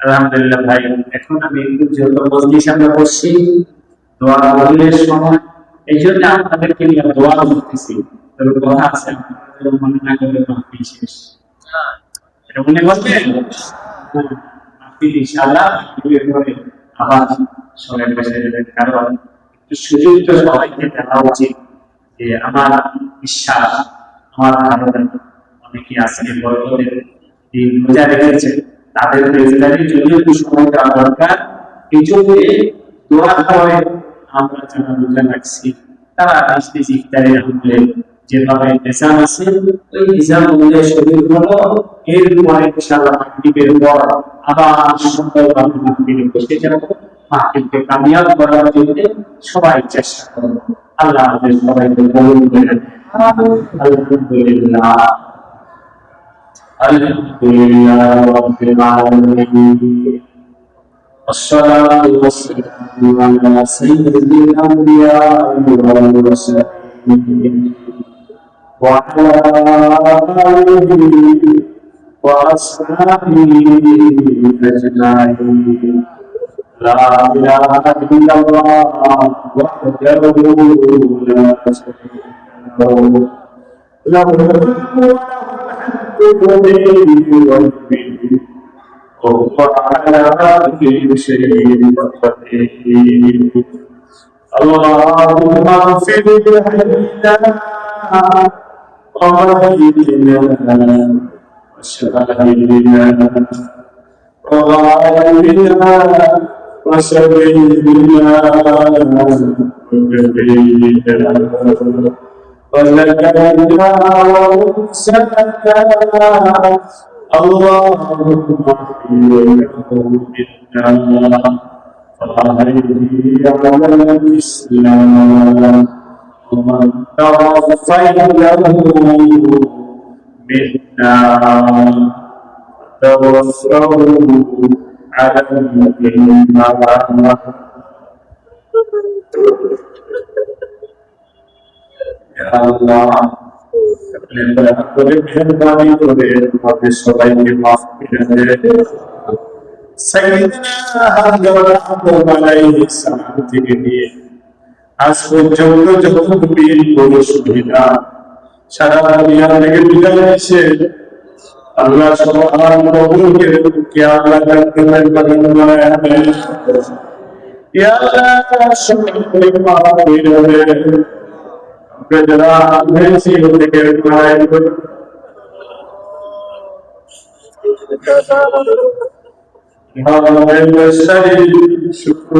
আলহামদুলিল্লাহ ভাই, এখন আমি একটু যেহেতু মজলিস আমরা বসছি, দোয়া মাহফিলের সময় এই জন্য আপনাদেরকে নিয়ে দোয়া করতেছি। তবে কথা আছে, আপনাদের মনে না করলে মাহফিল শেষ। এটা মনে করবেন, মাহফিল ইনশাআল্লাহ পরে আবার সবাই বসে যাবেন। কারণ একটু সুযোগ তো সবাইকে দেওয়া উচিত যে আমার বিশ্বাস, আমার ধারণা অনেকে আজকে বড়দের এই রোজা রেখেছে, তাদের ইফতারের জন্য একটু সময় দেওয়া দরকার। এই জন্য দোয়া করে আমরা যারা রোজা রাখছি তারা আস্তে ইফতারের আমলে যেভাবে নিজাম আছে ওই নিজাম অনুযায়ী শরীর হলো, এরপরে ইনশাআল্লাহ মাগরিবের পর আবার সুন্দরভাবে মাহফিলে বসে যাবো। মাহফিলকে কামিয়াব করার জন্য সবাই চেষ্টা করবো। আল্লাহ আমাদের সবাইকে কবুল করেন। আলহামদুলিল্লাহ আলহামদুলিল্লাহ রাব্বিল আলামিন। الصلاة والسلام على سيد الأنبياء والمرسلين وعلى آله وأصحابه أجمعين. لا إله إلا الله وحده لا شريك له، له الملك وله الحمد وهو على كل شيء قدير. اللهم اغفر لحينا وميتنا وشاهدنا وغائبنا وسبيلنا وكبيرنا وذكرنا وانسانا. اللهم اغفر له منا وعليه على الاسلام، ومن توفيته منا توفه على الإيمان. يا الله মেহরবানি করে আমাদের সবাইকে মাফ করে দেন। সাইয়্যিদনা হামদ আলাইহিস সালাম থেকে নিয়ে আজ পর্যন্ত যত বীর পুরুষ মহিলা সারা দুনিয়া থেকে বিদায় নিয়েছে, আল্লাহ সুবহানাহু কিয়ামত দিনের বাগানে ইয়া আল্লাহ সবাইকে মাফ করে দেন। যারা ভেসে থেকে মায়ের শুক্র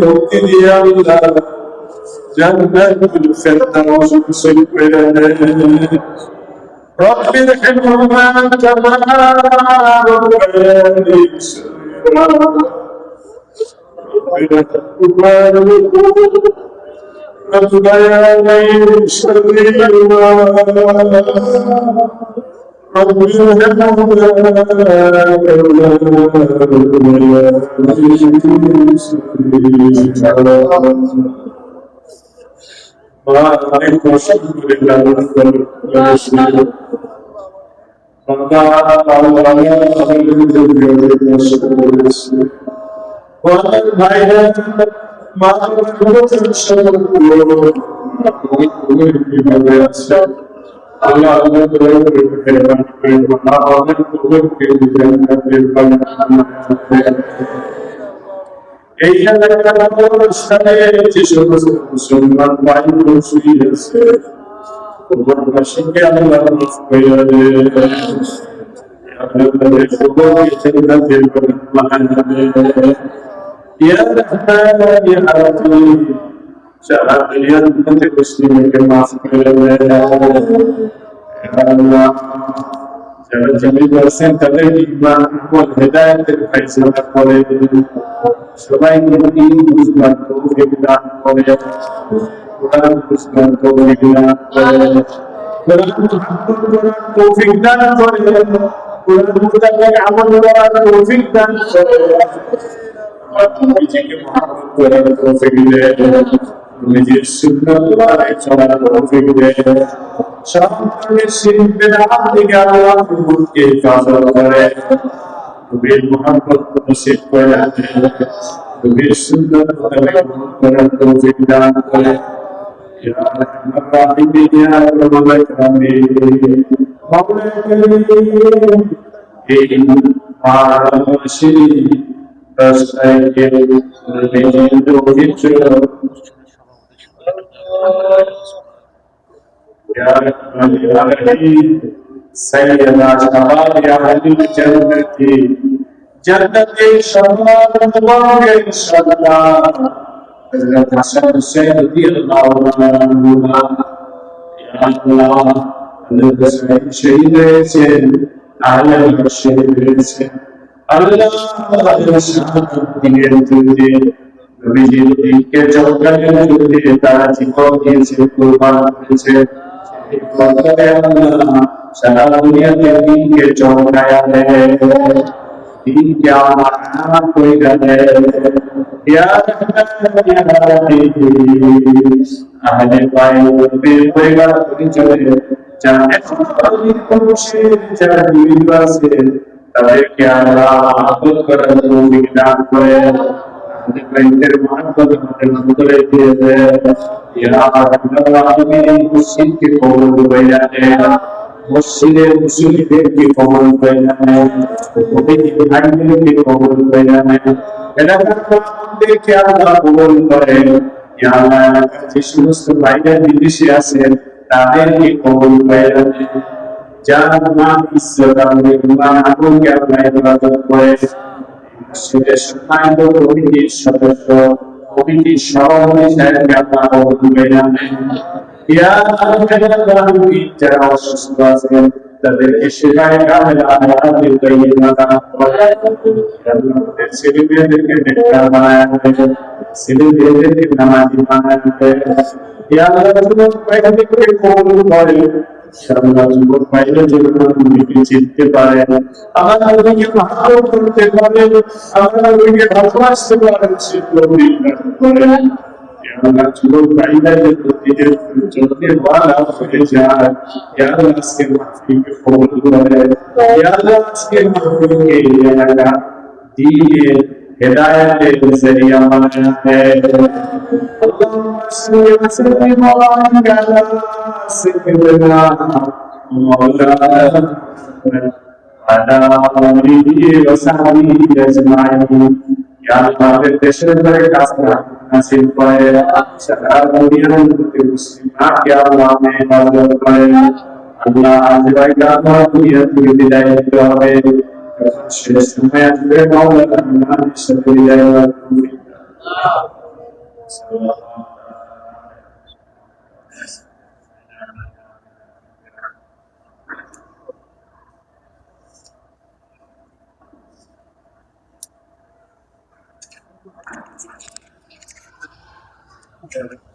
মুক্তি দিয়ে আল্লাহ জান্নাতুল ফিরদাউস নসিব করে দেন। রব্বি রহমহুমা কামা রাব্বায়ানি সগীরা। ربي Allah এই অনুষ্ঠানে যে সমস্ত মুসলমান ভাই বসে আছে আল্লাহ মাফ করে দেন। আপনাদের সবাইকে জান্নাতের বাগানে ইয়া রাহমান ইয়া রাহিম সারা দুনিয়ার মধ্যে মুসলিমকে মাফ করে দেন। আল্লাহ যারা জমি করছেন তাদের ইমান আমল হেদায়েতের ফয়সালা করে দেন। সবাইকে দিন বুঝবার তৌফিক দান করে, কোরআন বুঝবার তৌফিক দান করে, কোরআন করার তৌফিক দান করে, কোরআন মোতাবেক আমল করার তৌফিক দান করে, নিজেকে মহব্বত করার তৌফিক দেন। নিজের সুন্নাত আদায় করার তৌফিক দেন সন্তানের শিল্পের হাত থেকে আল্লাহ কুকুরকে হেফাজত করে নবীর মুহাব্বত নসিব করে দেন নবীর সুন্নাত আদায় করার তৌফিক দান করে ইয়া আরহামার রাহিমিন ইয়া আকরামাল আকরামিন মাওলা কারীম এই মাসে রাস্তায় পবিত্র يا رحمن العالمين سيدنا شباب يا أهل الجنة جنة شباب الله إن شاء الله حضرت حسن حسين رضي الله عنهما يا الله حضرت حسين شهيد হয়েছেন আহলে শহীদ হয়েছেন আল্লাহ তাআলা শাহাদাতের যুদ্ধে নবীজির দিনকে চমকানোর যুদ্ধে তারা জীবন দিয়েছে কুরবান করেছে সারা দুনিয়াতে দিনকে চমকায়া দেয় দিনকে আমার নাম করে দেয় ইয়া আহলে বাইতের পরিবার পরিচয় যারা এখন যারা জীবিত আছে তাদেরকে আল্লাহ আদর করার তৌফিক দান করে আমাদের বাইতের মহব্বত আমাদের অন্তরে দিয়ে দেয় ইয়া আল্লাহ আমিন মুসলিমকে কবুল করে নেন মসজিদের মুসলিমদেরকে কবুল করে নেন প্রতিটি ভাইদেরকে কবুল করে নেন এলাকার মুসলিমদেরকে আল্লাহ কবুল করে ইয়া আল্লাহ যে সমস্ত ভাইরা বিদেশে আছেন তাদেরকে কবুল করে নেন যার নাম ইজ্জত আমাদের ইমান আগুনকে আল্লাহ ইবাদত করে মসজিদের সম্মানিত কমিটির সদস্য কমিটির সভাপতি সাহেবকে আল্লাহ কবুল করে নেন ইয়া আল্লাহ যারা অসুস্থ আছেন তাদেরকে সেবায় কামেল আয়াতে তৈয়বা দান করে আমাদের ছেলে মেয়েদেরকে নেককার বানায় দেন ছেলে মেয়েদেরকে নামাজি বানায় দেন ইয়া আল্লাহ যুবক ভাইদেরকে কবুল করে ইনশাআল্লাহ যুবক ভাইরা যেন নবীকে চিনতে পারে আমার নবীকে মহব্বত করতে পারে আমার নবীকে ভালোবাসতে পারে সে তৌফিক দান করেন ইয়া আল্লাহ যুবক ভাইরা যেন নিজের জগতে ওয়ালা হয়ে যায় ইয়া আল্লাহ আজকে মাহফিলকে কবুল করে ইয়া আল্লাহ আজকে মাহফিলকে এলাকা দ্বীনের হেদায়েতের জরিয়া বানায় اللهم صل وسلم وبارك على سيدنا مولانا وعلى آله وصحبه أجمعين يا الله দেশের ধরে কাছে নাসিব করে সারা দুনিয়ার মুসলিমান কে আল্লাহ হেফাজত করে আল্লাহ আজ বাইকা দুনিয়া থেকে বিদায় নিতে হবে শেষ সময় আসবে মাওলানা আমাদের সাথে বিদায় হবে Okay.